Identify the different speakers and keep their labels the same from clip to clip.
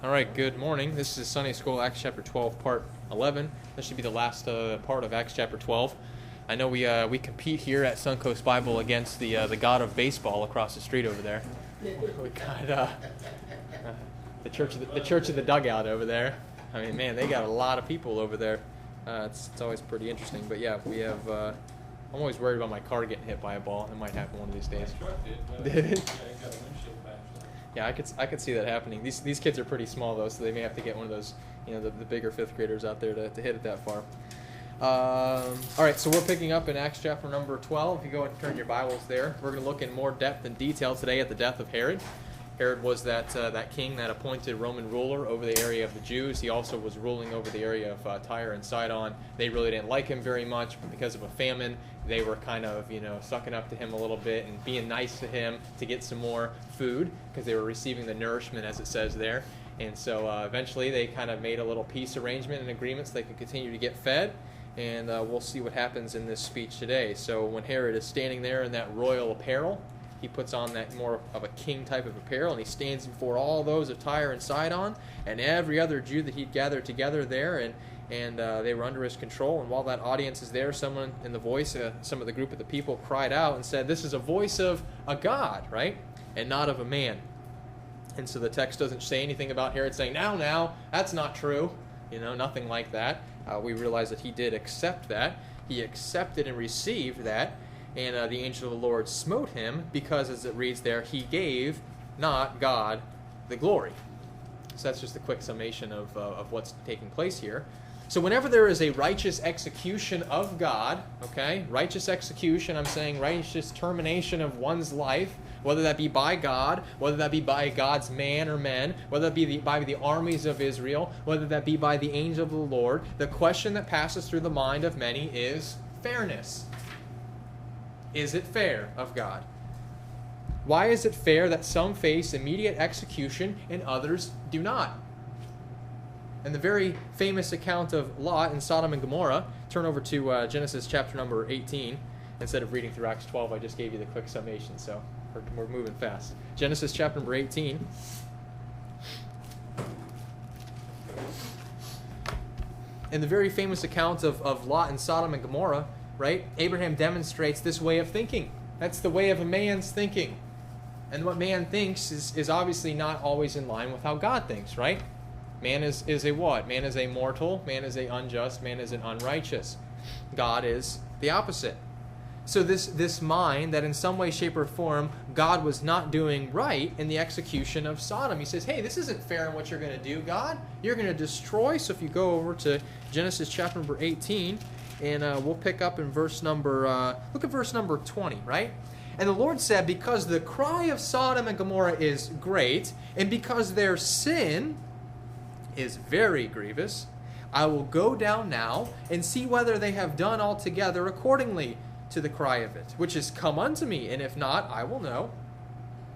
Speaker 1: All right, good morning. This is Sunday School, Acts chapter 12, part 11. This should be the last part of Acts chapter 12. I know we compete here at Suncoast Bible against the god of baseball across the street over there. We got the church of the dugout over there. I mean, man, they got a lot of people over there. It's always pretty interesting. But yeah, we have. I'm always worried about my car getting hit by a ball. It might happen one of these days. Did it? Yeah, I could see that happening. These kids are pretty small though, so they may have to get one of those, the bigger fifth graders out there to hit it that far. All right, so we're picking up in Acts chapter number 12. If you go and turn your Bibles there, we're going to look in more depth and detail today at the death of Herod. Herod was that king, that appointed Roman ruler over the area of the Jews. He also was ruling over the area of Tyre and Sidon. They really didn't like him very much, but because of a famine, they were kind of, sucking up to him a little bit and being nice to him to get some more food because they were receiving the nourishment, as it says there. And so eventually they kind of made a little peace arrangement and agreement so they could continue to get fed. And we'll see what happens in this speech today. So when Herod is standing there in that royal apparel, he puts on that more of a king type of apparel, and he stands before all those of Tyre and Sidon and every other Jew that he'd gathered together there, and they were under his control. And while that audience is there, someone in the voice, some of the group of the people cried out and said, "This is a voice of a god, right, and not of a man." And so the text doesn't say anything about Herod saying, now, that's not true. Nothing like that. We realize that he did accept that. He accepted and received that. And the angel of the Lord smote him because, as it reads there, he gave not God the glory. So that's just a quick summation of what's taking place here. So whenever there is a righteous execution of God, okay, righteous execution, I'm saying righteous termination of one's life, whether that be by God, whether that be by God's man or men, whether that be by the armies of Israel, whether that be by the angel of the Lord, the question that passes through the mind of many is fairness. Is it fair of God? Why is it fair that some face immediate execution and others do not? In the very famous account of Lot in Sodom and Gomorrah, turn over to Genesis chapter number 18. Instead of reading through Acts 12, I just gave you the quick summation, so we're moving fast. Genesis chapter number 18. In the very famous account of Lot in Sodom and Gomorrah, right, Abraham demonstrates this way of thinking. That's the way of a man's thinking. And what man thinks is obviously not always in line with how God thinks, right? Man is a what? Man is a mortal, man is a unjust, man is an unrighteous. God is the opposite. So this mind that in some way, shape, or form God was not doing right in the execution of Sodom. He says, hey, this isn't fair in what you're going to do, God. You're going to destroy. So if you go over to Genesis chapter number 18, and we'll pick up in verse number, look at verse number 20, right? And the Lord said, because the cry of Sodom and Gomorrah is great, and because their sin is very grievous, I will go down now and see whether they have done altogether accordingly to the cry of it, which is come unto me, and if not, I will know.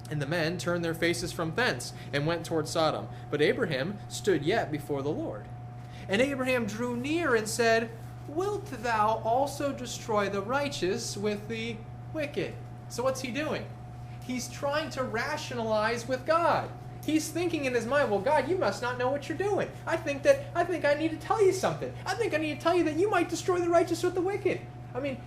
Speaker 1: And the men turned their faces from thence, and went toward Sodom. But Abraham stood yet before the Lord. And Abraham drew near and said, wilt thou also destroy the righteous with the wicked? So what's he doing? He's trying to rationalize with God. He's thinking in his mind, well, God, you must not know what you're doing. I think I need to tell you something. I think I need to tell you that you might destroy the righteous with the wicked. I mean,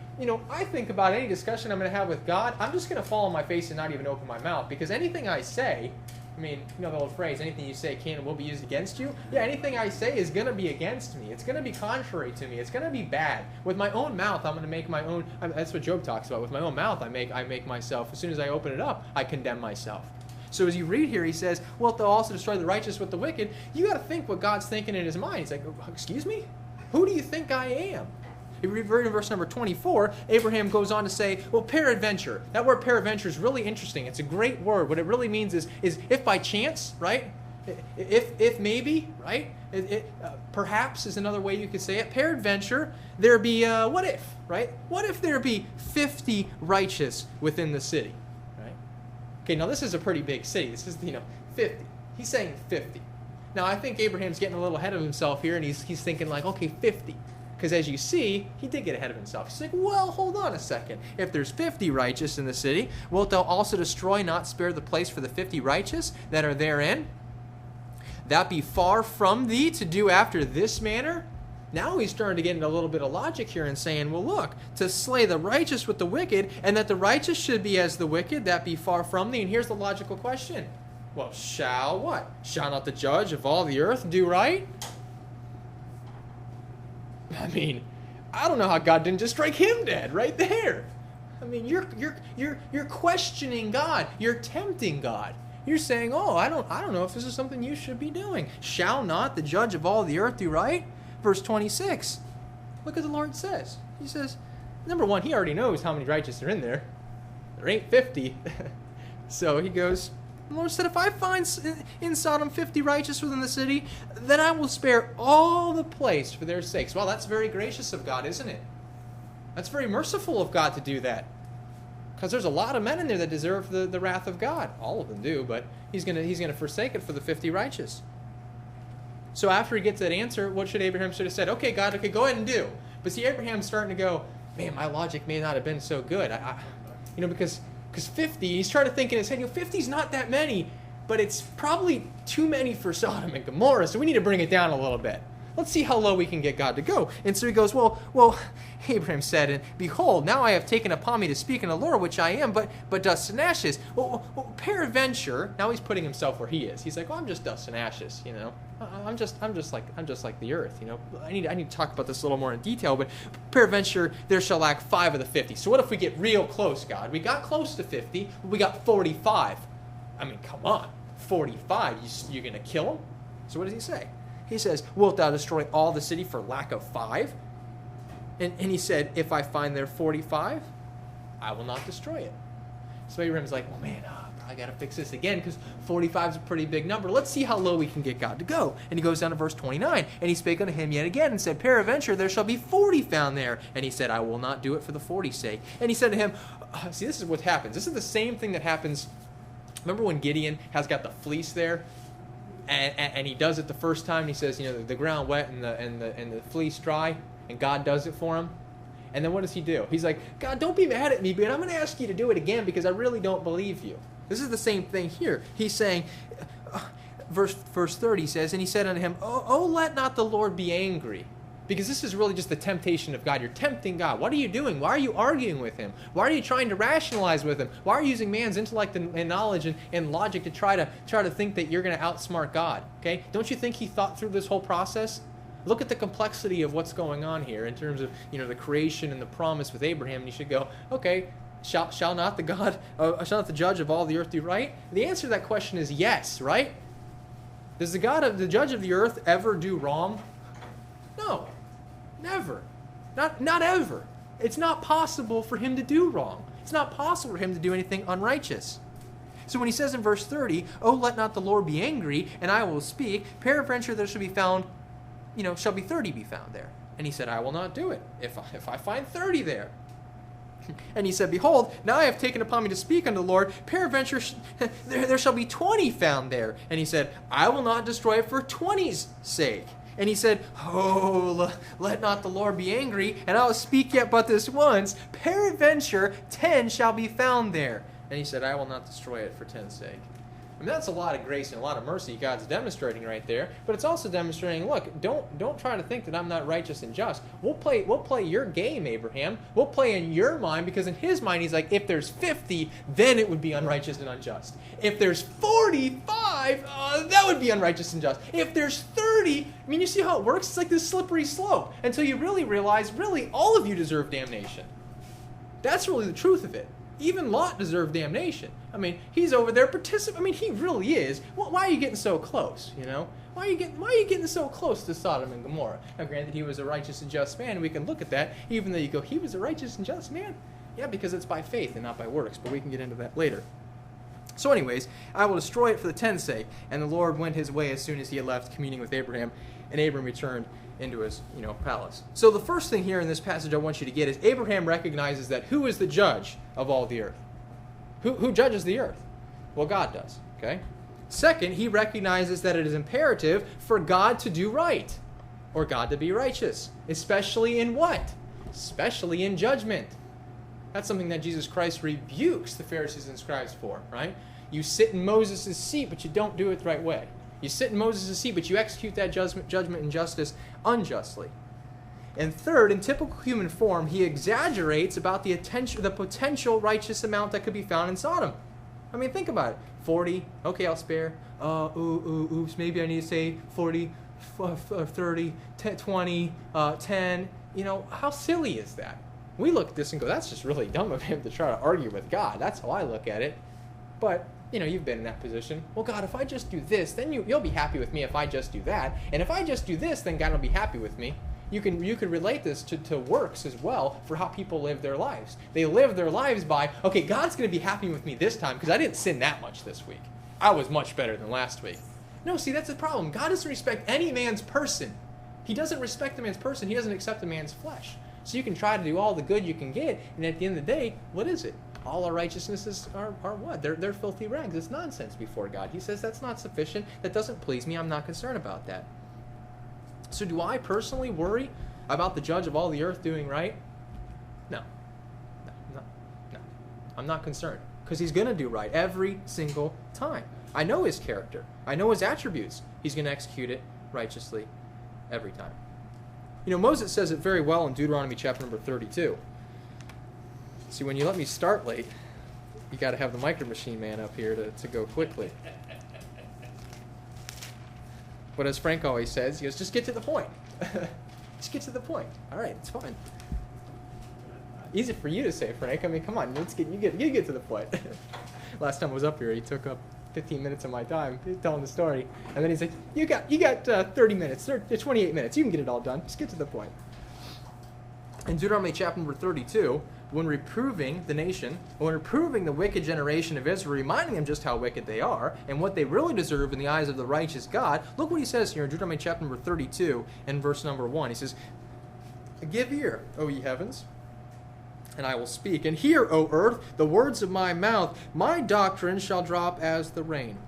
Speaker 1: I think about any discussion I'm going to have with God, I'm just going to fall on my face and not even open my mouth, because anything I say, the old phrase, anything you say can and will be used against you. Yeah, anything I say is going to be against me. It's going to be contrary to me. It's going to be bad. With my own mouth, I'm going to make my own, that's what Job talks about. With my own mouth, I make myself, as soon as I open it up, I condemn myself. So as you read here, he says, wilt thou also destroy the righteous with the wicked? You got to think what God's thinking in his mind. He's like, excuse me? Who do you think I am? If you read in verse number 24, Abraham goes on to say, well, peradventure. That word peradventure is really interesting. It's a great word. What it really means is if by chance, right? If maybe, right? Perhaps is another way you could say it. Peradventure, there be, what if, right? What if there be 50 righteous within the city, right? Okay, now this is a pretty big city. This is, 50. He's saying 50. Now, I think Abraham's getting a little ahead of himself here, and he's thinking like, okay, 50. Because as you see, he did get ahead of himself. He's like, well, hold on a second. If there's 50 righteous in the city, wilt thou also destroy, not spare the place for the 50 righteous that are therein? that be far from thee to do after this manner? Now he's starting to get into a little bit of logic here and saying, well, look, to slay the righteous with the wicked, and that the righteous should be as the wicked, that be far from thee. And here's the logical question. Well, shall what? Shall not the judge of all the earth do right? I mean, I don't know how God didn't just strike him dead right there. I mean, you're questioning God. You're tempting God. You're saying, oh, I don't know if this is something you should be doing. Shall not the judge of all the earth do right? Verse 26. Look what the Lord says. He says, number one, he already knows how many righteous are in there. There ain't 50. So he goes, the Lord said, if I find in Sodom 50 righteous within the city, then I will spare all the place for their sakes. Well, that's very gracious of God, isn't it? That's very merciful of God to do that. Because there's a lot of men in there that deserve the wrath of God. All of them do, but he's gonna forsake it for the 50 righteous. So after he gets that answer, what should Abraham should have said? Okay, God, okay, go ahead and do. But see, Abraham's starting to go, man, my logic may not have been so good. Because 50, he's trying to think in his head, 50's not that many, but it's probably too many for Sodom and Gomorrah, so we need to bring it down a little bit. Let's see how low we can get God to go. And so he goes, well, Abraham said, and behold, now I have taken upon me to speak in the Lord, which I am, but dust and ashes. Well, peradventure, now he's putting himself where he is. He's like, well, I'm just dust and ashes, I'm just like the earth, I need to talk about this a little more in detail, but peradventure there shall lack 5 of the 50. So what if we get real close, God? We got close to 50, but we got 45. I mean, come on, 45, you're going to kill him? So what does he say? He says, wilt thou destroy all the city for lack of 5? And he said, if I find there 45, I will not destroy it. So Abraham's like, well, man, I got to fix this again because 45 is a pretty big number. Let's see how low we can get God to go. And he goes down to verse 29. And he spake unto him yet again and said, peradventure there shall be 40 found there. And he said, I will not do it for the 40's sake. And he said to him, see, this is what happens. This is the same thing that happens. Remember when Gideon has got the fleece there? And he does it the first time. He says, the ground wet and the fleece dry, and God does it for him. And then what does he do? He's like, God, don't be mad at me, but I'm going to ask you to do it again because I really don't believe you. This is the same thing here. He's saying, verse 30 says, and he said unto him, oh, let not the Lord be angry. Because this is really just the temptation of God. You're tempting God. What are you doing? Why are you arguing with him? Why are you trying to rationalize with him? Why are you using man's intellect and knowledge and logic to try to think that you're going to outsmart God? Okay? Don't you think he thought through this whole process? Look at the complexity of what's going on here in terms of the creation and the promise with Abraham. And you should go, okay, shall not the judge of all the earth do right? The answer to that question is yes, right? Does the judge of the earth ever do wrong? No. Never. Not ever. It's not possible for him to do wrong. It's not possible for him to do anything unrighteous. So when he says in verse 30, oh, let not the Lord be angry, and I will speak, peradventure there shall be found, shall be 30 be found there. And he said, I will not do it, if I find 30 there. And he said, behold, now I have taken upon me to speak unto the Lord, peradventure there shall be 20 found there. And he said, I will not destroy it for 20's sake. And he said, oh, let not the Lord be angry, and I will speak yet but this once. Peradventure 10 shall be found there. And he said, I will not destroy it for 10's sake. I mean, that's a lot of grace and a lot of mercy God's demonstrating right there. But it's also demonstrating, look, don't try to think that I'm not righteous and just. We'll play your game, Abraham. We'll play in your mind, because in his mind, he's like, if there's 50, then it would be unrighteous and unjust. If there's 45, that would be unrighteous and just. If there's 30, I mean, you see how it works? It's like this slippery slope until you really realize, really, all of you deserve damnation. That's really the truth of it. Even Lot deserved damnation. I mean, he's over there participating. I mean, he really is. Why are you getting so close, Why are you getting so close to Sodom and Gomorrah? Now, granted, he was a righteous and just man, and we can look at that, even though you go, he was a righteous and just man? Yeah, because it's by faith and not by works, but we can get into that later. So anyways, I will destroy it for the 10's sake. And the Lord went his way as soon as he had left communing with Abraham, and Abram returned into his, palace. So the first thing here in this passage I want you to get is Abraham recognizes that who is the judge of all the earth? Who judges the earth? Well, God does, okay? Second, he recognizes that it is imperative for God to do right, or God to be righteous, especially in what? Especially in judgment. That's something that Jesus Christ rebukes the Pharisees and scribes for, right? You sit in Moses' seat, but you don't do it the right way. You sit in Moses' seat, but you execute that judgment and justice unjustly. And third, in typical human form, he exaggerates about the potential righteous amount that could be found in Sodom. I mean, think about it. 40, okay, I'll spare. Oops, maybe I need to say 40, 30, 10, 20, 10. You know, how silly is that? We look at this and go, that's just really dumb of him to try to argue with God. That's how I look at it. But, you know, you've been in that position. Well, God, if I just do this, then you'll be happy with me if I just do that. And if I just do this, then God will be happy with me. You can relate this to works as well for how people live their lives. They live their lives by, okay, God's going to be happy with me this time because I didn't sin that much this week. I was much better than last week. No, see, that's the problem. God doesn't respect any man's person. He doesn't respect a man's person. He doesn't accept a man's flesh. So you can try to do all the good you can get, and at the end of the day, what is it? All our righteousnesses are what? They're filthy rags. It's nonsense before God. He says that's not sufficient. That doesn't please me. I'm not concerned about that. So do I personally worry about the judge of all the earth doing right? No. I'm not concerned because he's going to do right every single time. I know his character. I know his attributes. He's going to execute it righteously every time. You know, Moses says it very well in Deuteronomy chapter number 32. See, when you let me start late, you got to have the micro machine man up here to go quickly. But as Frank always says, he goes, just get to the point. Just get to the point. All right, it's fine. Easy for you to say, Frank. I mean, come on, you get to the point. Last time I was up here, he took up 15 minutes of my time telling the story, and then he's like, "You got 30 minutes, 28 minutes. You can get it all done. Just get to the point." In Deuteronomy chapter number 32, when reproving the nation, when reproving the wicked generation of Israel, reminding them just how wicked they are and what they really deserve in the eyes of the righteous God, look what he says here in Deuteronomy chapter number 32 and verse number 1. He says, "Give ear, O ye heavens, and I will speak. And hear, O earth, the words of my mouth. My doctrine shall drop as the rain.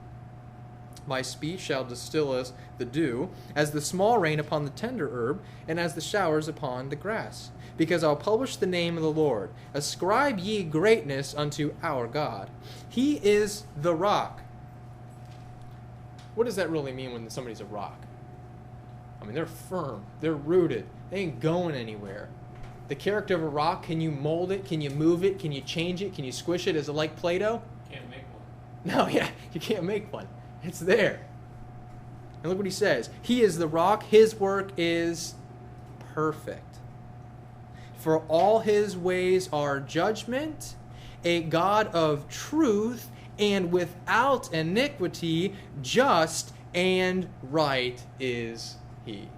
Speaker 1: My speech shall distill as the dew, as the small rain upon the tender herb, and as the showers upon the grass. Because I'll publish the name of the Lord. Ascribe ye greatness unto our God. He is the rock." What does that really mean when somebody's a rock? I mean, they're firm. They're rooted. They ain't going anywhere. The character of a rock, can you mold it? Can you move it? Can you change it? Can you squish it? Is it like Play-Doh?
Speaker 2: Can't make one.
Speaker 1: No, yeah, you can't make one. It's there. And look what he says. He is the rock. His work is perfect. For all his ways are judgment, a God of truth, and without iniquity, just and right is he.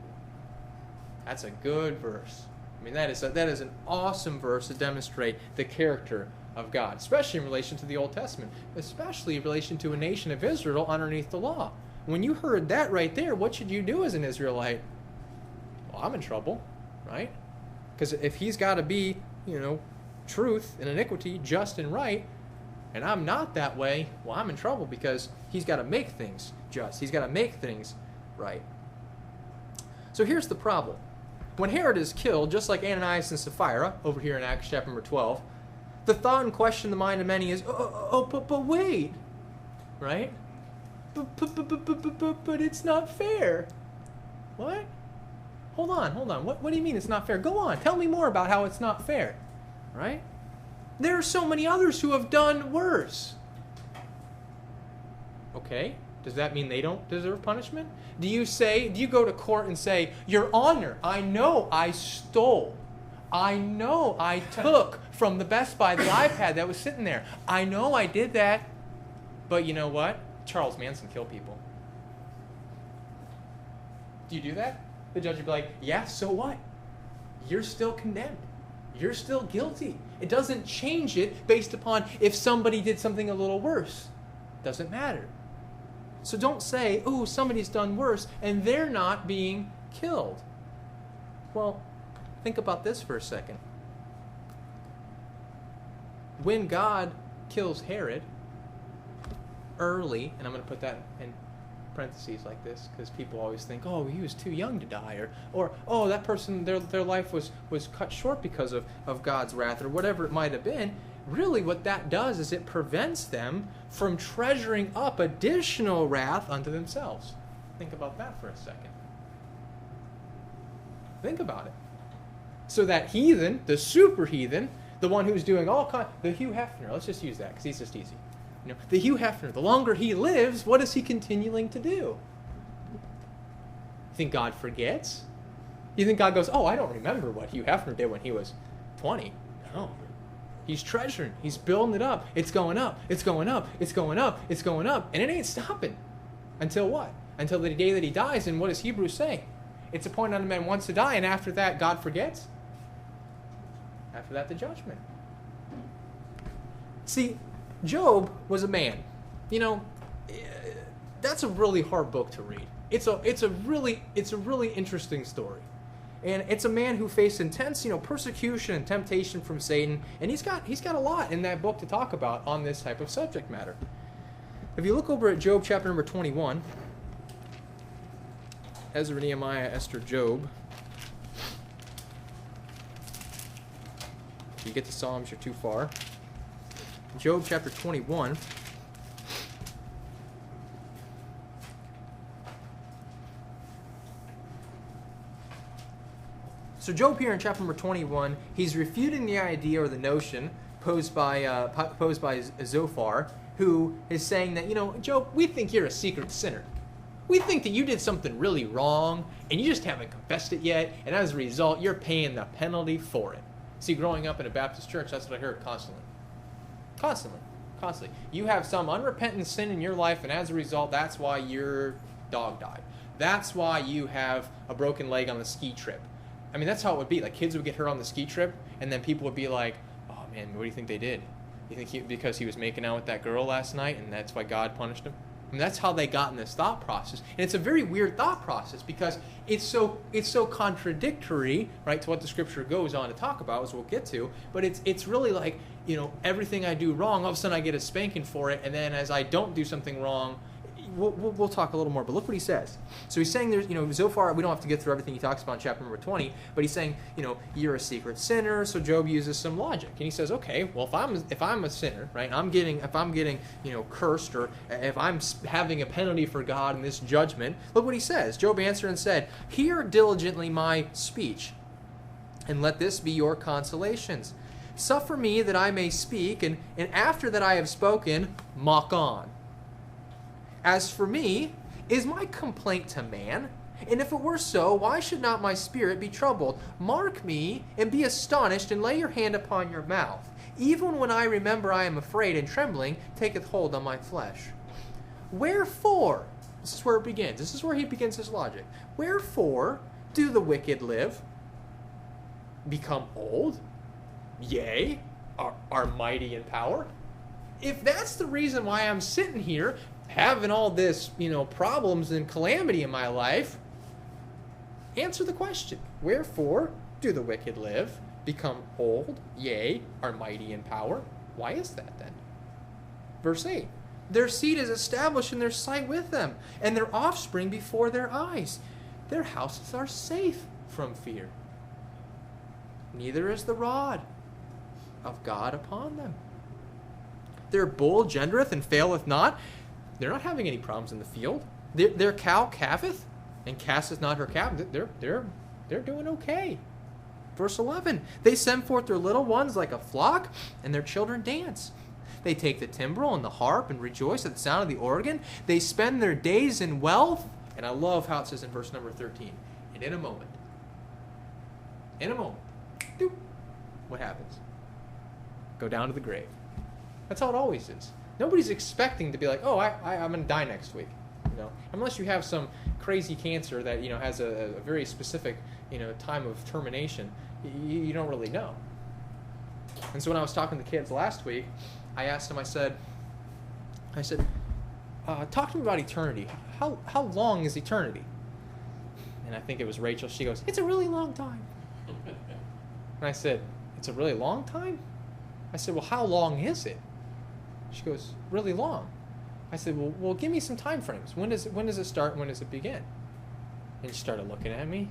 Speaker 1: That's a good verse. I mean, that is an awesome verse to demonstrate the character of God, especially in relation to the Old Testament, especially in relation to a nation of Israel underneath the law. When you heard that right there, what should you do as an Israelite? Well, I'm in trouble, right? Because if he's got to be, truth and iniquity, just and right, and I'm not that way, well, I'm in trouble because he's got to make things just. He's got to make things right. So here's the problem. When Herod is killed, just like Ananias and Sapphira, over here in Acts chapter number 12, the thought and question in the mind of many is, but wait, right? But it's not fair. What? Hold on. What do you mean it's not fair? Go on. Tell me more about how it's not fair. Right? There are so many others who have done worse. Okay. Does that mean they don't deserve punishment? Do you go to court and say, Your Honor, I know I stole. I know I took from the Best Buy the iPad that was sitting there. I know I did that. But you know what? Charles Manson killed people. Do you do that? The judge would be like, yeah, so what? You're still condemned. You're still guilty. It doesn't change it based upon if somebody did something a little worse. Doesn't matter. So don't say, oh, somebody's done worse, and they're not being killed. Well, think about this for a second. When God kills Herod early, and I'm going to put that in parentheses like this because people always think, oh, he was too young to die, or oh, that person, their life was cut short because of God's wrath, or whatever it might have been. really what that does is it prevents them from treasuring up additional wrath unto themselves. Think about that for a second. Think about it. So that heathen, the super heathen, the one who's doing all kinds, the Hugh Hefner, let's just use that because he's just easy. The Hugh Hefner, the longer he lives, what is he continuing to do? You think God forgets? You think God goes, oh, I don't remember what Hugh Hefner did when he was 20. No. He's treasuring. He's building it up. It's going up. It's going up. It's going up. It's going up. And it ain't stopping. Until what? Until the day that he dies. And what does Hebrews say? It's appointed unto man once to die, and after that, God forgets. After that, the judgment. See, Job was a man. That's a really hard book to read. It's a really interesting story. And it's a man who faced intense, persecution and temptation from Satan, and he's got a lot in that book to talk about on this type of subject matter. If you look over at Job chapter number 21, Ezra, Nehemiah, Esther, Job. If you get to Psalms, you're too far. Job chapter 21. So Job here in chapter number 21, he's refuting the idea or the notion posed by Zophar, who is saying that, Job, we think you're a secret sinner. We think that you did something really wrong, and you just haven't confessed it yet, and as a result, you're paying the penalty for it. See, growing up in a Baptist church, that's what I heard constantly. Constantly. You have some unrepentant sin in your life, and as a result, that's why your dog died. That's why you have a broken leg on the ski trip. I mean, that's how it would be. Like, kids would get hurt on the ski trip, and then people would be like, oh, man, what do you think they did? You think because he was making out with that girl last night, and that's why God punished him? I mean, that's how they got in this thought process. And it's a very weird thought process because it's so contradictory, right, to what the Scripture goes on to talk about, as we'll get to. But it's really like, everything I do wrong, all of a sudden I get a spanking for it, and then as I don't do something wrong, we'll talk a little more. But look what he says. So he's saying there's, Zophar, we don't have to get through everything he talks about in chapter number 20, but he's saying, you're a secret sinner. So Job uses some logic, and he says, okay, well, if I'm a sinner, right, if I'm getting cursed, or if I'm having a penalty for God in this judgment, look what he says. Job answered and said, hear diligently my speech, and let this be your consolations. Suffer me that I may speak, and after that I have spoken, mock on. As for me, is my complaint to man? And if it were so, why should not my spirit be troubled? Mark me, and be astonished, and lay your hand upon your mouth. Even when I remember I am afraid, and trembling taketh hold on my flesh. Wherefore, this is where it begins. This is where he begins his logic. Wherefore do the wicked live, become old, yea, are mighty in power? If that's the reason why I'm sitting here, having all this, problems and calamity in my life, answer the question. Wherefore do the wicked live, become old, yea, are mighty in power? Why is that then? Verse 8. Their seed is established in their sight with them, and their offspring before their eyes. Their houses are safe from fear. Neither is the rod of God upon them. Their bull gendereth and faileth not. They're not having any problems in the field. Their cow calveth and casteth not her calf. They're doing okay. Verse 11. They send forth their little ones like a flock, and their children dance. They take the timbrel and the harp and rejoice at the sound of the organ. They spend their days in wealth. And I love how it says in verse number 13. And in a moment, doop, what happens? Go down to the grave. That's how it always is. Nobody's expecting to be like, oh, I'm going to die next week. Unless you have some crazy cancer that, has a very specific, time of termination, you don't really know. And so when I was talking to the kids last week, I asked them, I said, talk to me about eternity. How long is eternity? And I think it was Rachel. She goes, it's a really long time. And I said, it's a really long time? I said, well, how long is it? She goes, really long. I said, well, give me some time frames. When does it start? When does it begin? And she started looking at me.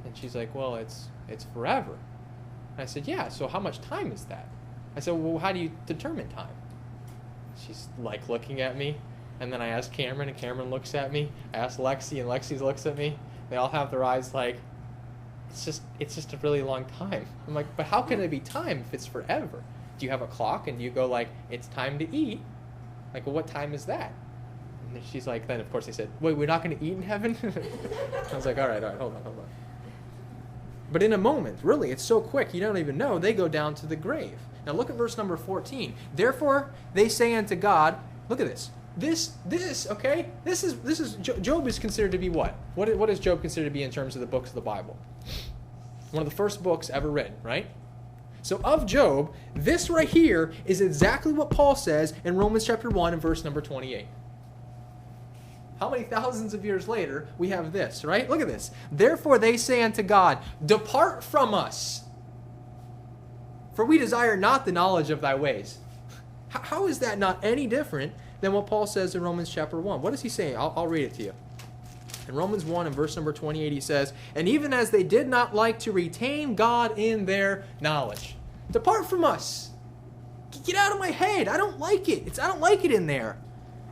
Speaker 1: And she's like, well, it's forever. And I said, yeah, so how much time is that? I said, well, how do you determine time? She's like looking at me. And then I asked Cameron, and Cameron looks at me. I asked Lexi, and Lexi looks at me. They all have their eyes like, it's just a really long time. I'm like, but how can it be time if it's forever? Do you have a clock and you go like, it's time to eat? Like, well, what time is that? And then she's like, then of course they said, wait, we're not going to eat in heaven? I was like, all right, hold on. But in a moment, really, it's so quick, you don't even know, they go down to the grave. Now look at verse number 14. Therefore they say unto God, look at this. This is Job is considered to be what? What is Job considered to be in terms of the books of the Bible? One of the first books ever written, right? So of Job, this right here is exactly what Paul says in Romans chapter 1 and verse number 28. How many thousands of years later we have this, right? Look at this. Therefore they say unto God, depart from us, for we desire not the knowledge of thy ways. How is that not any different than what Paul says in Romans chapter 1? What does he say? I'll read it to you. In Romans 1 and verse number 28 he says, and even as they did not like to retain God in their knowledge. Depart from us. Get out of my head. I don't like it. I don't like it in there.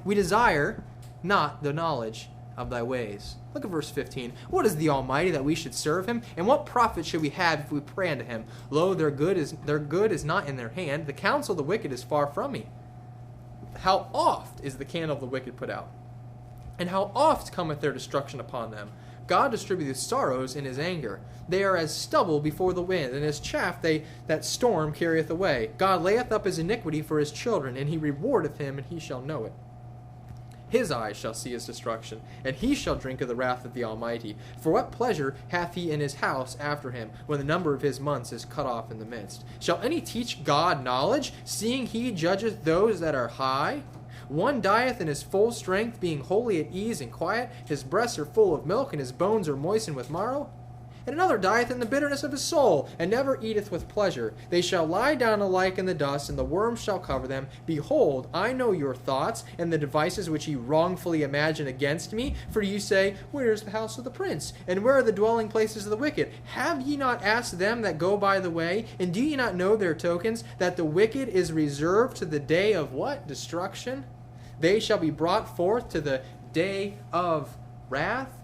Speaker 1: We desire not the knowledge of thy ways. Look at verse 15. What is the Almighty that we should serve him? And what profit should we have if we pray unto him? Lo, their good is not in their hand. The counsel of the wicked is far from me. How oft is the candle of the wicked put out? And how oft cometh their destruction upon them? God distributeth sorrows in his anger. They are as stubble before the wind, and as chaff that storm carrieth away. God layeth up his iniquity for his children, and he rewardeth him, and he shall know it. His eyes shall see his destruction, and he shall drink of the wrath of the Almighty. For what pleasure hath he in his house after him, when the number of his months is cut off in the midst? Shall any teach God knowledge, seeing he judgeth those that are high? One dieth in his full strength, being wholly at ease and quiet. His breasts are full of milk, and his bones are moistened with marrow. And another dieth in the bitterness of his soul, and never eateth with pleasure. They shall lie down alike in the dust, and the worms shall cover them. Behold, I know your thoughts, and the devices which ye wrongfully imagine against me. For ye say, where is the house of the prince? And where are the dwelling places of the wicked? Have ye not asked them that go by the way? And do ye not know their tokens, that the wicked is reserved to the day of what? Destruction? They shall be brought forth to the day of wrath.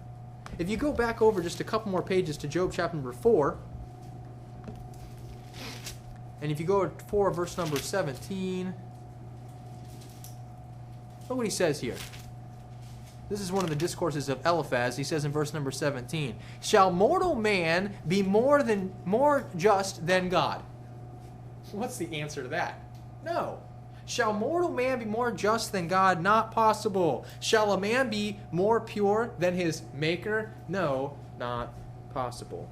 Speaker 1: If you go back over just a couple more pages to Job chapter number 4, and if you go to 4 verse number 17, look what he says here. This is one of the discourses of Eliphaz. He says in verse number 17, shall mortal man be more just than God? What's the answer to that? No. Shall mortal man be more just than God? Not possible. Shall a man be more pure than his maker? No, not possible.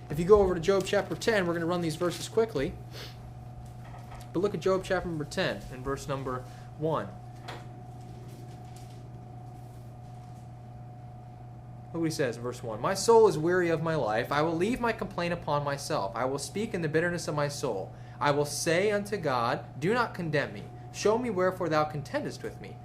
Speaker 1: If you go over to Job chapter 10, we're going to run these verses quickly. But look at Job chapter number 10 and verse number 1. Look what he says in verse 1. My soul is weary of my life. I will leave my complaint upon myself. I will speak in the bitterness of my soul. I will say unto God, do not condemn me. Show me wherefore thou contendest with me.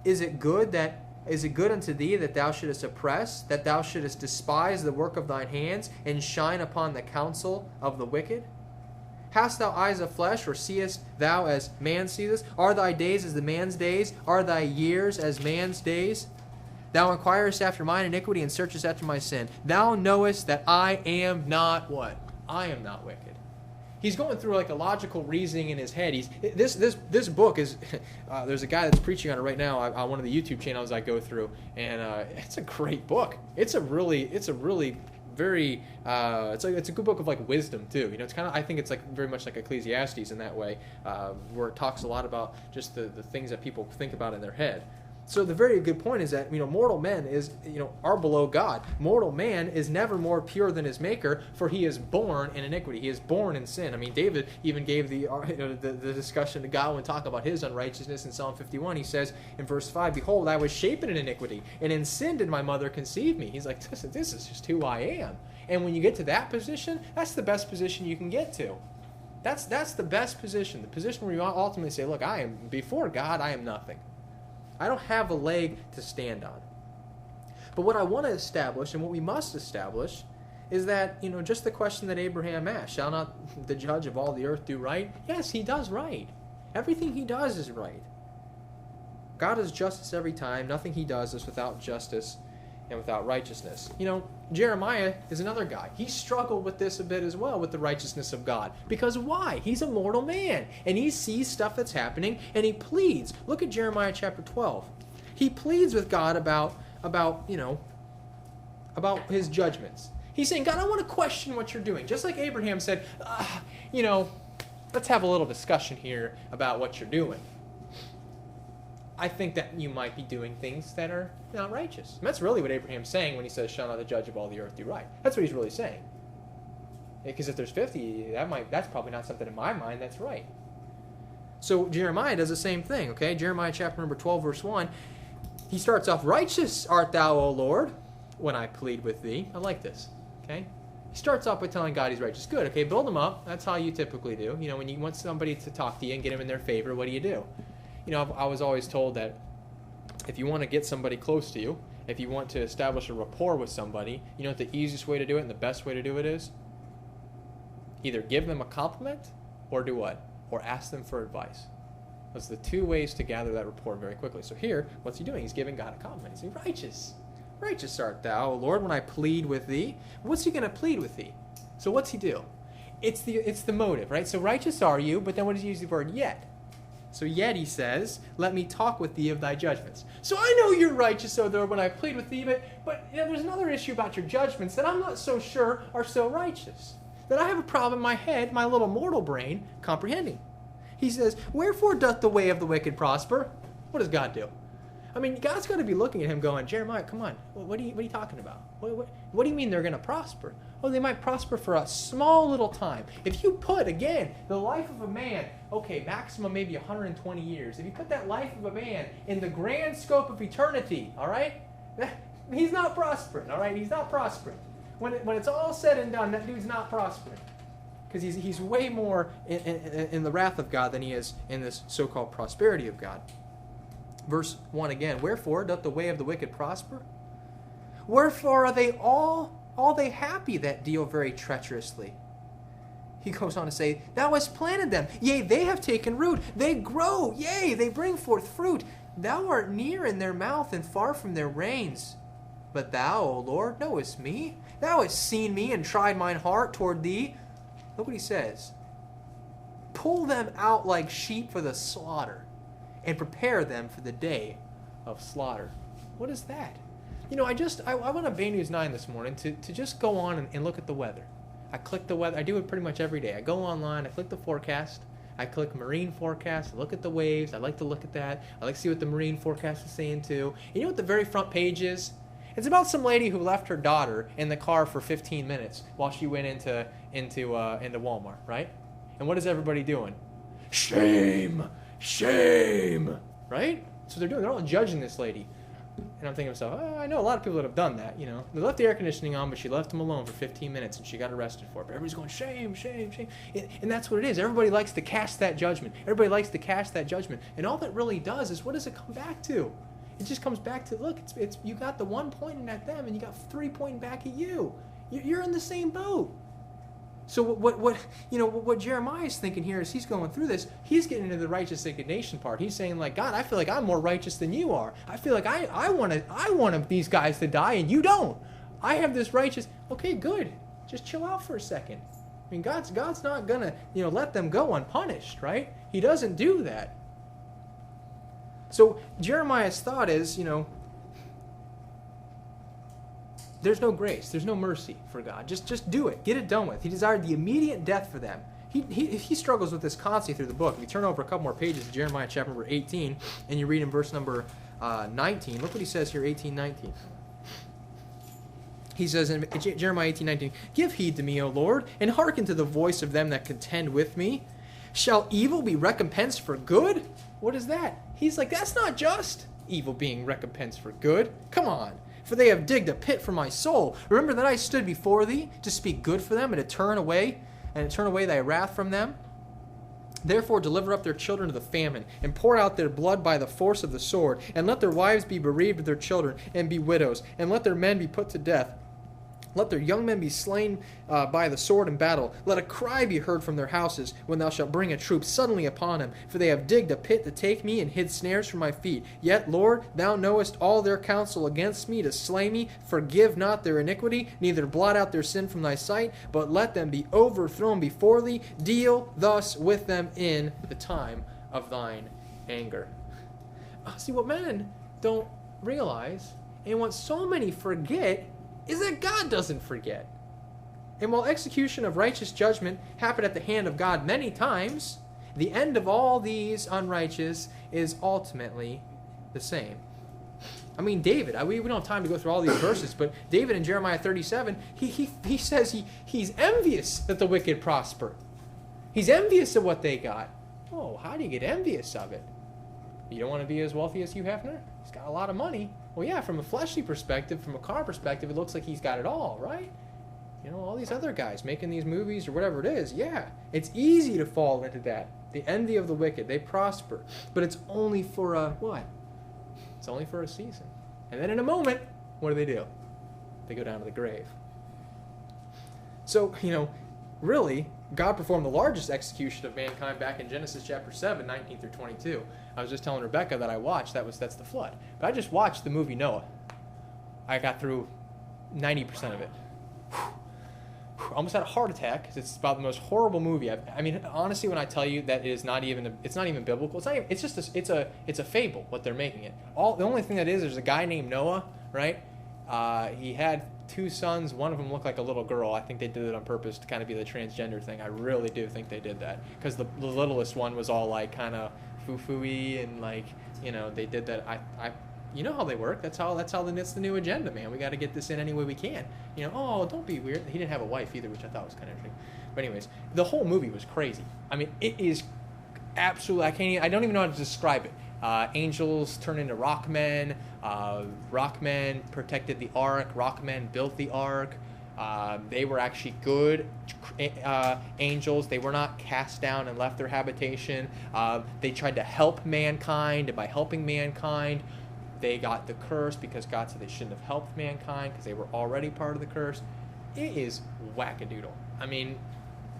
Speaker 1: Is it good unto thee that thou shouldest oppress, that thou shouldest despise the work of thine hands, and shine upon the counsel of the wicked? Hast thou eyes of flesh, or seest thou as man seeth? Are thy days as the man's days? Are thy years as man's days? Thou inquirest after mine iniquity, and searchest after my sin. Thou knowest that I am not what? I am not wicked. He's going through like a logical reasoning in his head. This book is there's a guy that's preaching on it right now on one of the YouTube channels I go through, and it's a great book. It's a really very it's a good book of like wisdom too. You know, it's kind of, I think it's like very much like Ecclesiastes in that way, where it talks a lot about just the things that people think about in their head. So the very good point is that, mortal men are below God. Mortal man is never more pure than his maker, for he is born in iniquity. He is born in sin. I mean, David even gave the discussion to God when talking about his unrighteousness in Psalm 51. He says in verse 5, behold, I was shapen in iniquity, and in sin did my mother conceive me. He's like, this is just who I am. And when you get to that position, that's the best position you can get to. That's the best position. The position where you ultimately say, look, I am before God, I am nothing. I don't have a leg to stand on. But what I want to establish, and what we must establish, is that, just the question that Abraham asked, shall not the judge of all the earth do right? Yes, he does right. Everything he does is right. God is justice every time. Nothing he does is without justice and without righteousness. Jeremiah is another guy. He struggled with this a bit as well, with the righteousness of God. Because why? He's a mortal man, and he sees stuff that's happening, and he pleads. Look at Jeremiah chapter 12. He pleads with God about his judgments. He's saying, God, I want to question what you're doing. Just like Abraham said, let's have a little discussion here about what you're doing. I think that you might be doing things that are not righteous. And that's really what Abraham's saying when he says, shall not the judge of all the earth do right? That's what he's really saying. Because if there's 50, that's probably not something in my mind that's right. So Jeremiah does the same thing, okay? Jeremiah chapter number 12, verse 1. He starts off, righteous art thou, O Lord, when I plead with thee. I like this, okay? He starts off by telling God he's righteous. Good, okay, build him up. That's how you typically do. When you want somebody to talk to you and get him in their favor, what do? I was always told that if you want to get somebody close to you, if you want to establish a rapport with somebody, you know what the easiest way to do it and the best way to do it is? Either give them a compliment or do what? Or ask them for advice. Those are the two ways to gather that rapport very quickly. So here, what's he doing? He's giving God a compliment. He's saying, righteous. Righteous art thou, O Lord, when I plead with thee. What's he going to plead with thee? So what's he do? It's the motive, right? So righteous are you, but then what does he use the word yet? So yet he says, let me talk with thee of thy judgments. So I know you're righteous, O Lord, when I plead with thee, but there's another issue about your judgments that I'm not so sure are so righteous. That I have a problem in my head, my little mortal brain, comprehending. He says, wherefore doth the way of the wicked prosper? What does God do? I mean, God's got to be looking at him going, Jeremiah, come on, what are you talking about? What do you mean they're going to prosper? Oh, they might prosper for a small little time. If you put, again, the life of a man, okay, maximum maybe 120 years. If you put that life of a man in the grand scope of eternity, all right, he's not prospering, all right? He's not prospering. When it's all said and done, that dude's not prospering. Because he's way more in the wrath of God than he is in this so-called prosperity of God. Verse 1 again, wherefore doth the way of the wicked prosper? Wherefore are they all they happy that deal very treacherously? He goes on to say, thou hast planted them, yea, they have taken root, they grow, yea, they bring forth fruit. Thou art near in their mouth and far from their reins. But thou, O Lord, knowest me. Thou hast seen me and tried mine heart toward thee. Look what he says. Pull them out like sheep for the slaughter, and prepare them for the day of slaughter. What is that? I went on Bay News 9 this morning to just go on and look at the weather. I click the weather. I do it pretty much every day. I go online, I click the forecast, I click marine forecast, I look at the waves, I like to look at that. I like to see what the marine forecast is saying too. And you know what the very front page is? It's about some lady who left her daughter in the car for 15 minutes while she went into Walmart, right? And what is everybody doing? Shame! Shame! Right? So they're all judging this lady. And I'm thinking to myself, I know a lot of people that have done that, They left the air conditioning on, but she left them alone for 15 minutes and she got arrested for it. But everybody's going, shame, shame, shame. And that's what it is. Everybody likes to cast that judgment. And all that really does is, what does it come back to? It just comes back to, look, it's you got the one pointing at them and you got three pointing back at you. You're in the same boat. So what Jeremiah is thinking here is he's going through this. He's getting into the righteous indignation part. He's saying, like, God, I feel like I'm more righteous than you are. I feel like I want these guys to die and you don't. I have this righteous. Okay, good. Just chill out for a second. I mean, God's not gonna let them go unpunished, right? He doesn't do that. So Jeremiah's thought is, there's no grace, there's no mercy for God. Just do it, get it done with. He desired the immediate death for them. He struggles with this constantly through the book. If you turn over a couple more pages to Jeremiah chapter number 18, and you read in verse number 19, look what he says here, 18:19. He says in Jeremiah 18:19, give heed to me, O Lord, and hearken to the voice of them that contend with me. Shall evil be recompensed for good? What is that? He's like, that's not just, evil being recompensed for good. Come on. For they have digged a pit for my soul. Remember that I stood before thee to speak good for them and to turn away thy wrath from them. Therefore deliver up their children to the famine, and pour out their blood by the force of the sword, and let their wives be bereaved of their children, and be widows, and let their men be put to death.
Speaker 2: Let their young men be slain by the sword in battle. Let a cry be heard from their houses when thou shalt bring a troop suddenly upon them. For they have digged a pit to take me and hid snares for my feet. Yet, Lord, thou knowest all their counsel against me to slay me. Forgive not their iniquity, neither blot out their sin from thy sight, but let them be overthrown before thee. Deal thus with them in the time of thine anger. See, what men don't realize, and what so many forget, is that God doesn't forget. And while execution of righteous judgment happened at the hand of God many times, the end of all these unrighteous is ultimately the same. I mean, David, we don't have time to go through all these verses, but David in Jeremiah 37, he says he's envious that the wicked prosper. He's envious of what they got. Oh, how do you get envious of it? You don't want to be as wealthy as Hugh Hefner? He's got a lot of money. Well, yeah, from a fleshly perspective, from a car perspective, it looks like he's got it all, right? You know, all these other guys making these movies or whatever it is, yeah. It's easy to fall into that. The envy of the wicked. They prosper. But it's only for a what? It's only for a season. And then in a moment, what do? They go down to the grave. So, really, God performed the largest execution of mankind back in Genesis chapter 7, 19 through 22. I was just telling Rebecca that I watched, that's the flood. But I just watched the movie Noah. I got through 90% of it. Almost had a heart attack because it's about the most horrible movie. I mean, honestly, when I tell you that it's not even biblical. It's a fable what they're making it. The only thing that is, there's a guy named Noah, right? He had 2 sons. One of them looked like a little girl. I think they did it on purpose to kind of be the transgender thing. I really do think they did that because the littlest one was all like kind of foo-foo-y and like, they did that. You know how they work. That's the new agenda, man. We got to get this in any way we can. Oh, don't be weird. He didn't have a wife either, which I thought was kind of interesting. But anyways, the whole movie was crazy. I mean, it is absolutely. I don't even know how to describe it. Angels turned into rockmen. Rockmen protected the ark. Rockmen built the ark. They were actually good angels. They were not cast down and left their habitation. They tried to help mankind, and by helping mankind, they got the curse because God said they shouldn't have helped mankind because they were already part of the curse. It is wackadoodle. I mean,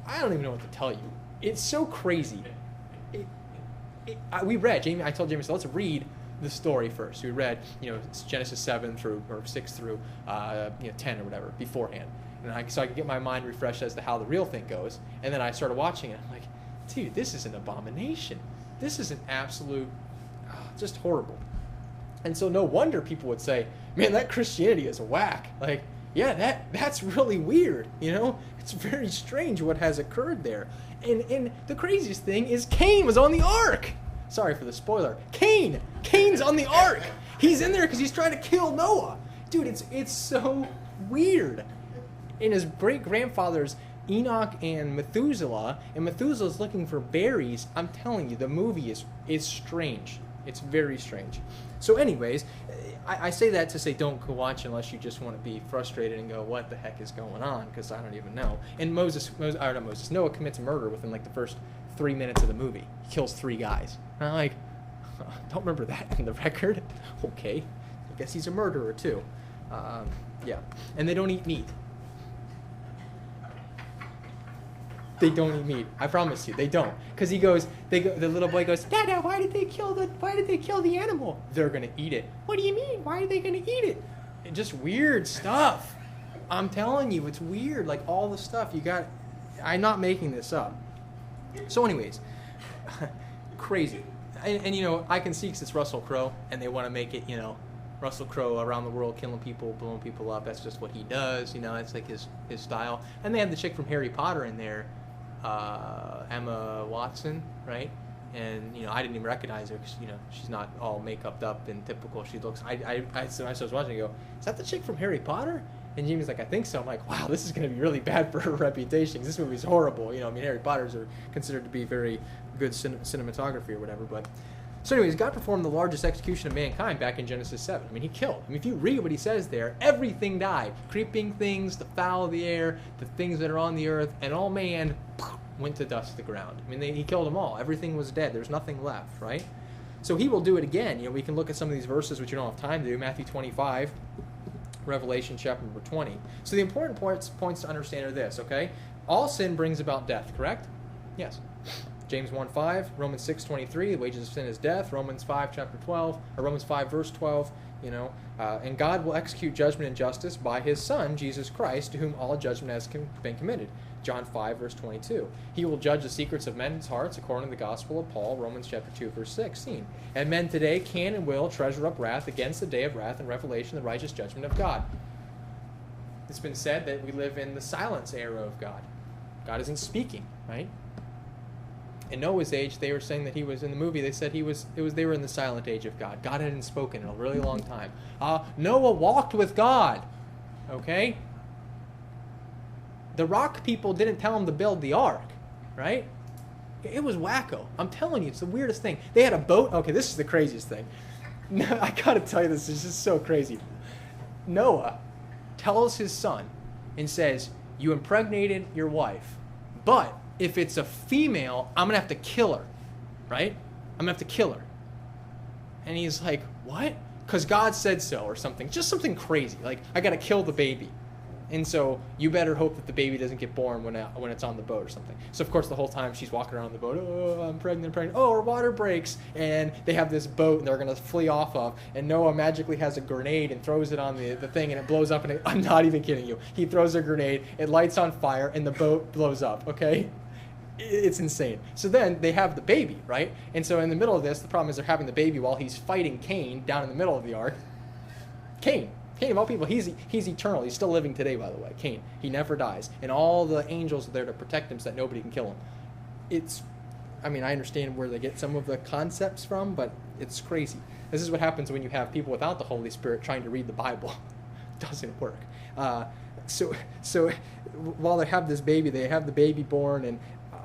Speaker 2: I don't even know what to tell you. It's so crazy. We read, I told Jamie, so let's read the story first. We read, Genesis 7 through, or 6 through, 10 or whatever beforehand. And so I could get my mind refreshed as to how the real thing goes. And then I started watching it. I'm like, dude, this is an abomination. This is an absolute, just horrible. And so no wonder people would say, man, that Christianity is whack. Like, yeah, that's really weird, It's very strange what has occurred there. And the craziest thing is Cain was on the ark. Sorry for the spoiler. Cain's on the ark. He's in there because he's trying to kill Noah. Dude, it's so weird. And his great-grandfather's Enoch and Methuselah, and Methuselah's looking for berries. I'm telling you, the movie is strange. It's very strange. So anyways, I say that to say don't go watch unless you just want to be frustrated and go, what the heck is going on? Because I don't even know. And Noah commits murder within like the first 3 minutes of the movie. He kills 3 guys. And I'm like, don't remember that in the record. Okay, I guess he's a murderer too. Yeah, and they don't eat meat. They don't eat meat. I promise you, they don't. Because the little boy goes, Dada, why did they kill the animal? They're gonna eat it. What do you mean? Why are they gonna eat it? Just weird stuff. I'm telling you, it's weird. Like all the stuff you got. I'm not making this up. So, anyways, crazy. And I can see because it's Russell Crowe, and they want to make it, Russell Crowe around the world killing people, blowing people up. That's just what he does. That's like his style. And they have the chick from Harry Potter in there. Emma Watson, right? And I didn't even recognize her because she's not all make-upped up and typical. She looks. So I was watching. I go, is that the chick from Harry Potter? And Jamie's like, I think so. I'm like, wow, this is going to be really bad for her reputation because this movie's horrible. Harry Potters are considered to be very good cinematography or whatever. But so, anyways, God performed the largest execution of mankind back in Genesis 7. I mean, he killed. If you read what he says there, everything died. Creeping things, the fowl of the air, the things that are on the earth, and all man went to dust the ground. I mean, he killed them all. Everything was dead. There's nothing left, right? So he will do it again. We can look at some of these verses, which you don't have time to do. Matthew 25, Revelation chapter number 20. So the important points to understand are this, okay? All sin brings about death, correct? Yes. James 1:5, Romans 6:23, the wages of sin is death. Romans 5 chapter 12, or Romans 5 verse 12, and God will execute judgment and justice by his Son, Jesus Christ, to whom all judgment has been committed. John 5 verse 22. He will judge the secrets of men's hearts according to the gospel of Paul, Romans chapter 2 verse 16. And men today can and will treasure up wrath against the day of wrath and revelation of the righteous judgment of God. It's been said that we live in the silence era of God. God isn't speaking, right? In Noah's age, they were saying that he was in the movie. They said they were in the silent age of God. God hadn't spoken in a really long time. Noah walked with God. Okay? The rock people didn't tell him to build the ark, right? It was wacko. I'm telling you, it's the weirdest thing. They had a boat. Okay, this is the craziest thing. I gotta tell you, this is just so crazy. Noah tells his son and says, "You impregnated your wife, but if it's a female, I'm going to have to kill her, right? I'm going to have to kill her." And he's like, "What?" Because God said so or something. Just something crazy. Like, I got to kill the baby. And so you better hope that the baby doesn't get born when it's on the boat or something. So, of course, the whole time she's walking around the boat, "Oh, I'm pregnant. Oh, her water breaks." And they have this boat and they're going to flee off of. And Noah magically has a grenade and throws it on the thing and it blows up. And I'm not even kidding you. He throws a grenade, it lights on fire, and the boat blows up, okay? It's insane. So then they have the baby, right? And so in the middle of this, the problem is they're having the baby while he's fighting Cain down in the middle of the ark. Cain of all people, he's eternal. He's still living today, by the way. Cain, he never dies. And all the angels are there to protect him so that nobody can kill him. I understand where they get some of the concepts from, but it's crazy. This is what happens when you have people without the Holy Spirit trying to read the Bible. It doesn't work. So while they have this baby, they have the baby born, and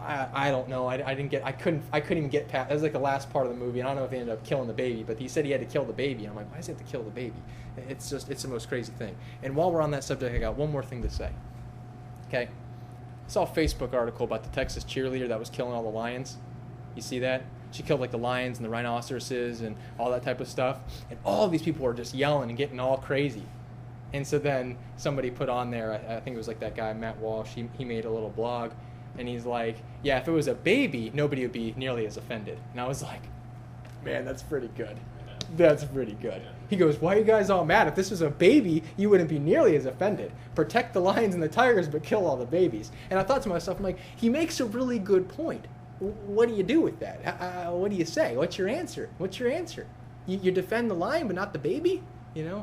Speaker 2: I don't know. I couldn't even get past. That was like the last part of the movie. And I don't know if they ended up killing the baby, but he said he had to kill the baby. And I'm like, why does he have to kill the baby? It's the most crazy thing. And while we're on that subject, I got one more thing to say. Okay, I saw a Facebook article about the Texas cheerleader that was killing all the lions. You see that? She killed like the lions and the rhinoceroses and all that type of stuff. And all of these people were just yelling and getting all crazy. And so then somebody put on there, I think it was like that guy Matt Walsh. He made a little blog. And he's like, "Yeah, if it was a baby, nobody would be nearly as offended." And I was like, man, that's pretty good. That's pretty good. He goes, "Why are you guys all mad? If this was a baby, you wouldn't be nearly as offended. Protect the lions and the tigers, but kill all the babies." And I thought to myself, I'm like, he makes a really good point. What do you do with that? What do you say? What's your answer? You defend the lion, but not the baby?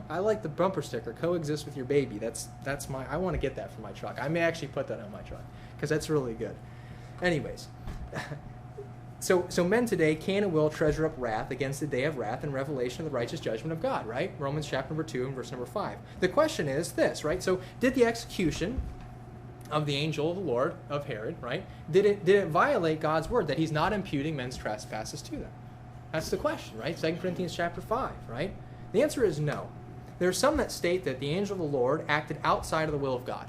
Speaker 2: I like the bumper sticker, "Coexist with your baby." I want to get that for my truck. I may actually put that on my truck because that's really good. Anyways, so men today can and will treasure up wrath against the day of wrath and revelation of the righteous judgment of God, right? Romans chapter number 2 and verse number 5. The question is this, right? So did the execution of the angel of the Lord of Herod, right? Did it violate God's word that he's not imputing men's trespasses to them? That's the question, right? 2 Corinthians chapter 5, right? The answer is no. There are some that state that the angel of the Lord acted outside of the will of God.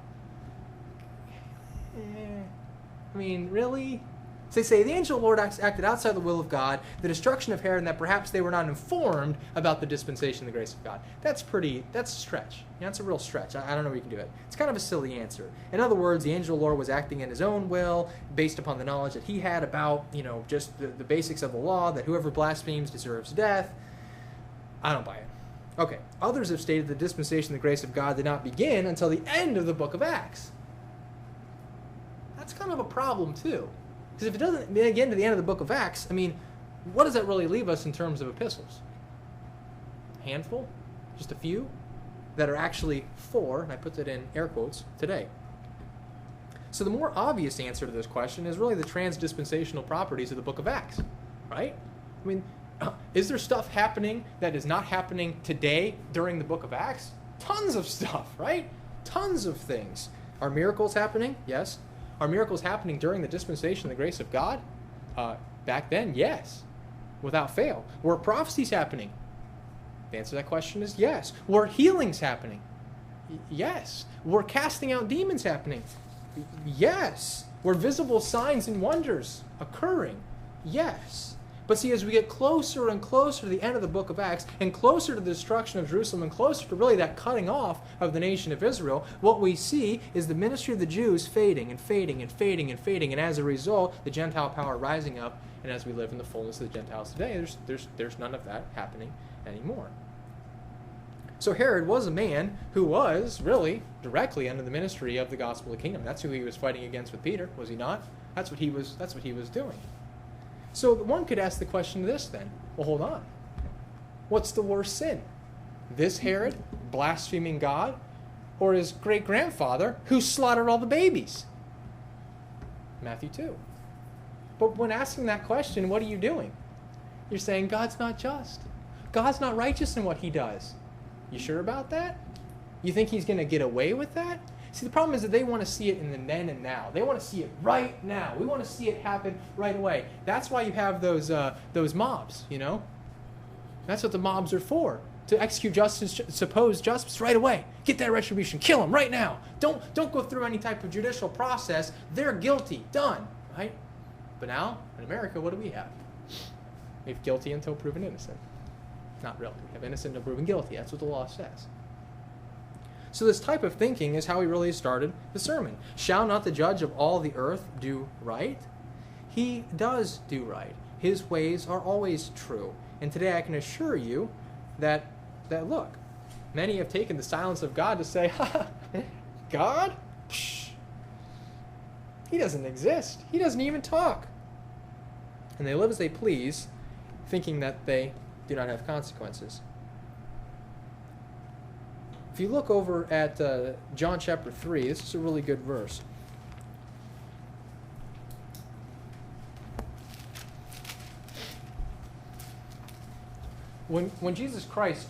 Speaker 2: Really? So they say the angel of the Lord acted outside the will of God, the destruction of Herod, and that perhaps they were not informed about the dispensation of the grace of God. That's a stretch. That's a real stretch. I don't know if we can do it. It's kind of a silly answer. In other words, the angel of the Lord was acting in his own will, based upon the knowledge that he had about, just the basics of the law, that whoever blasphemes deserves death. I don't buy it. Okay, others have stated the dispensation of the grace of God did not begin until the end of the book of Acts. That's kind of a problem, too. Because if it doesn't begin to the end of the book of Acts, what does that really leave us in terms of epistles? A handful? Just a few? That are actually for, and I put that in air quotes, today. So the more obvious answer to this question is really the transdispensational properties of the book of Acts, right? Is there stuff happening that is not happening today during the book of Acts? Tons of stuff, right? Tons of things. Are miracles happening? Yes. Are miracles happening during the dispensation of the grace of God? Back then, yes. Without fail. Were prophecies happening? The answer to that question is yes. Were healings happening? Yes. Were casting out demons happening? Yes. Were visible signs and wonders occurring? Yes. But see, as we get closer and closer to the end of the book of Acts, and closer to the destruction of Jerusalem, and closer to really that cutting off of the nation of Israel, what we see is the ministry of the Jews fading and fading and fading and fading, and as a result, the Gentile power rising up, and as we live in the fullness of the Gentiles today, there's none of that happening anymore. So Herod was a man who was really directly under the ministry of the gospel of the kingdom. That's who he was fighting against with Peter, was he not? That's what he was doing. So one could ask the question this then. Well, hold on. What's the worse sin? This Herod blaspheming God, or his great-grandfather who slaughtered all the babies? Matthew 2. But when asking that question, what are you doing? You're saying God's not just. God's not righteous in what he does. You sure about that? You think he's going to get away with that? See, the problem is that they want to see it in the then and now. They want to see it right now. We want to see it happen right away. That's why you have those mobs, you know? That's what the mobs are for. To execute justice, supposed justice right away. Get that retribution. Kill them right now. Don't go through any type of judicial process. They're guilty. Done. Right? But now, in America, what do we have? We have guilty until proven innocent. Not really. We have innocent until proven guilty. That's what the law says. So this type of thinking is how he really started the sermon. Shall not the judge of all the earth do right? He does do right. His ways are always true. And today I can assure you that look, many have taken the silence of God to say, ha, God? Psh, he doesn't exist. He doesn't even talk. And they live as they please, thinking that they do not have consequences. If you look over at John chapter 3, this is a really good verse. When Jesus Christ,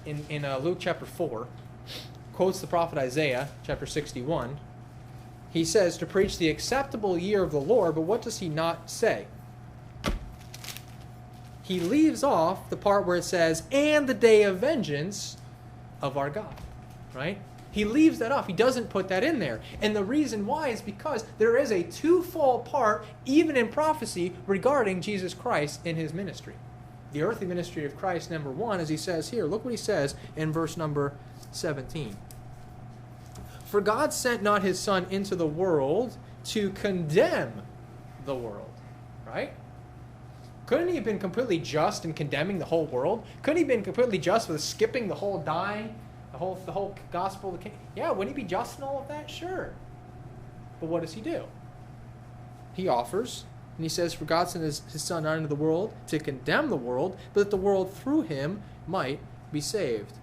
Speaker 2: in Luke chapter 4, quotes the prophet Isaiah, chapter 61, he says to preach the acceptable year of the Lord, but what does he not say? He leaves off the part where it says, and the day of vengeance of our God, right? He leaves that off. He doesn't put that in there. And the reason why is because there is a twofold part, even in prophecy, regarding Jesus Christ in his ministry. The earthly ministry of Christ, number one, as he says here. Look what he says in verse number 17. For God sent not his Son into the world to condemn the world, right? Couldn't he have been completely just in condemning the whole world? Couldn't he have been completely just with skipping the whole dying, the whole gospel of the king? Yeah, wouldn't he be just in all of that? Sure. But what does he do? He offers, and he says, for God sent his Son not into the world to condemn the world, but that the world through him might be saved.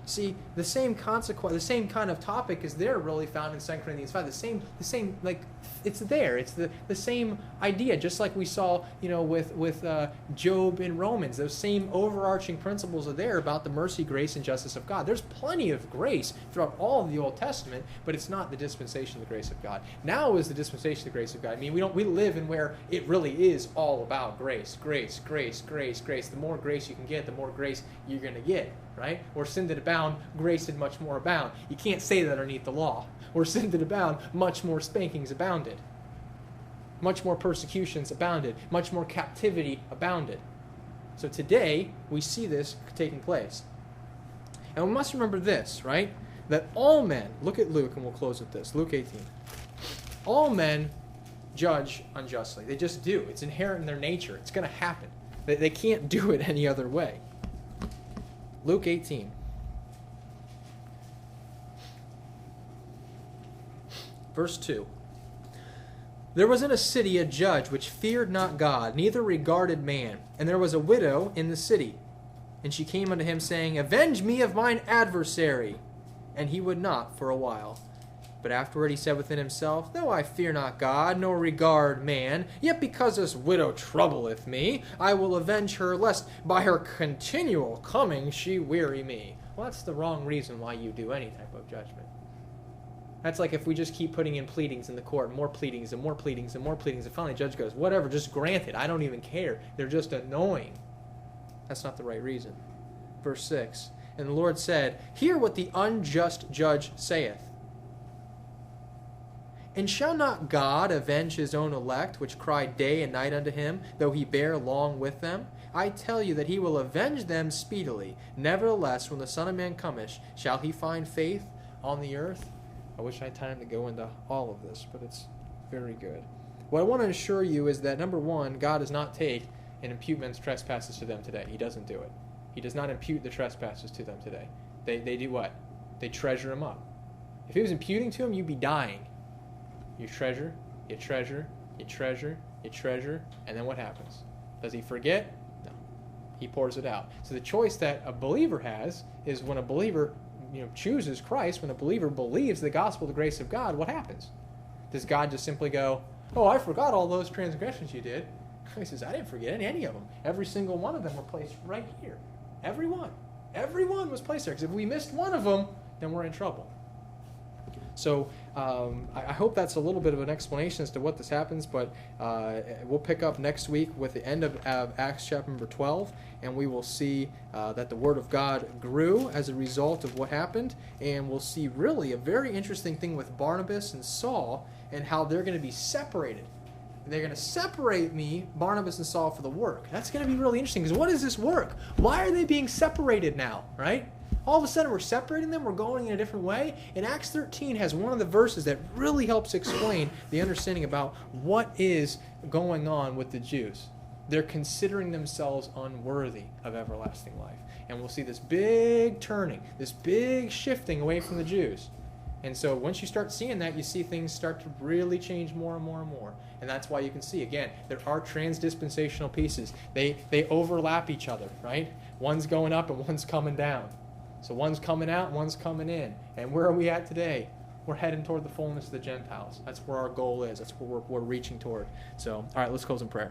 Speaker 2: See, the same consequence, the same kind of topic is there really found in 2 Corinthians 5. The same, like, it's there. It's the same idea, just like we saw, with Job in Romans. Those same overarching principles are there about the mercy, grace, and justice of God. There's plenty of grace throughout all of the Old Testament, but it's not the dispensation of the grace of God. Now is the dispensation of the grace of God. I mean, we live in where it really is all about grace, grace, grace, grace, grace. The more grace you can get, the more grace you're going to get. Right? Where sin did abound, grace did much more abound. You can't say that underneath the law. Where sin did abound, much more spankings abounded. Much more persecutions abounded. Much more captivity abounded. So today, we see this taking place. And we must remember this, right? That all men, look at Luke and we'll close with this. Luke 18. All men judge unjustly. They just do. It's inherent in their nature. It's going to happen. They can't do it any other way. Luke 18. Verse 2. There was in a city a judge which feared not God, neither regarded man. And there was a widow in the city. And she came unto him, saying, Avenge me of mine adversary. And he would not for a while. But afterward he said within himself, Though I fear not God, nor regard man, yet because this widow troubleth me, I will avenge her, lest by her continual coming she weary me. Well, that's the wrong reason why you do any type of judgment. That's like if we just keep putting in pleadings in the court, more pleadings and more pleadings and more pleadings, and finally the judge goes, whatever, just grant it. I don't even care. They're just annoying. That's not the right reason. Verse 6, And the Lord said, Hear what the unjust judge saith. And shall not God avenge his own elect, which cry day and night unto him, though he bear long with them? I tell you that he will avenge them speedily. Nevertheless, when the Son of Man cometh, shall he find faith on the earth? I wish I had time to go into all of this, but it's very good. What I want to assure you is that, number one, God does not take and impute men's trespasses to them today. He doesn't do it. He does not impute the trespasses to them today. They do what? They treasure them up. If he was imputing to them, you'd be dying. You treasure, you treasure, you treasure, you treasure, and then what happens? Does he forget? No. He pours it out. So the choice that a believer has is when a believer chooses Christ, when a believer believes the gospel, the grace of God, what happens? Does God just simply go, oh, I forgot all those transgressions you did? He says, I didn't forget any of them. Every single one of them were placed right here. Every one. Every one was placed there. Because if we missed one of them, then we're in trouble. So I hope that's a little bit of an explanation as to what this happens, but we'll pick up next week with the end of Acts chapter number 12, and we will see that the Word of God grew as a result of what happened, and we'll see really a very interesting thing with Barnabas and Saul and how they're going to be separated. They're going to separate Barnabas and Saul, for the work. That's going to be really interesting, because what is this work? Why are they being separated now, right? All of a sudden, we're separating them. We're going in a different way. And Acts 13 has one of the verses that really helps explain the understanding about what is going on with the Jews. They're considering themselves unworthy of everlasting life. And we'll see this big turning, this big shifting away from the Jews. And so once you start seeing that, you see things start to really change more and more and more. And that's why you can see, again, there are transdispensational pieces. They overlap each other, right? One's going up and one's coming down. So one's coming out, one's coming in. And where are we at today? We're heading toward the fullness of the Gentiles. That's where our goal is. That's where we're reaching toward. So, all right, let's close in prayer.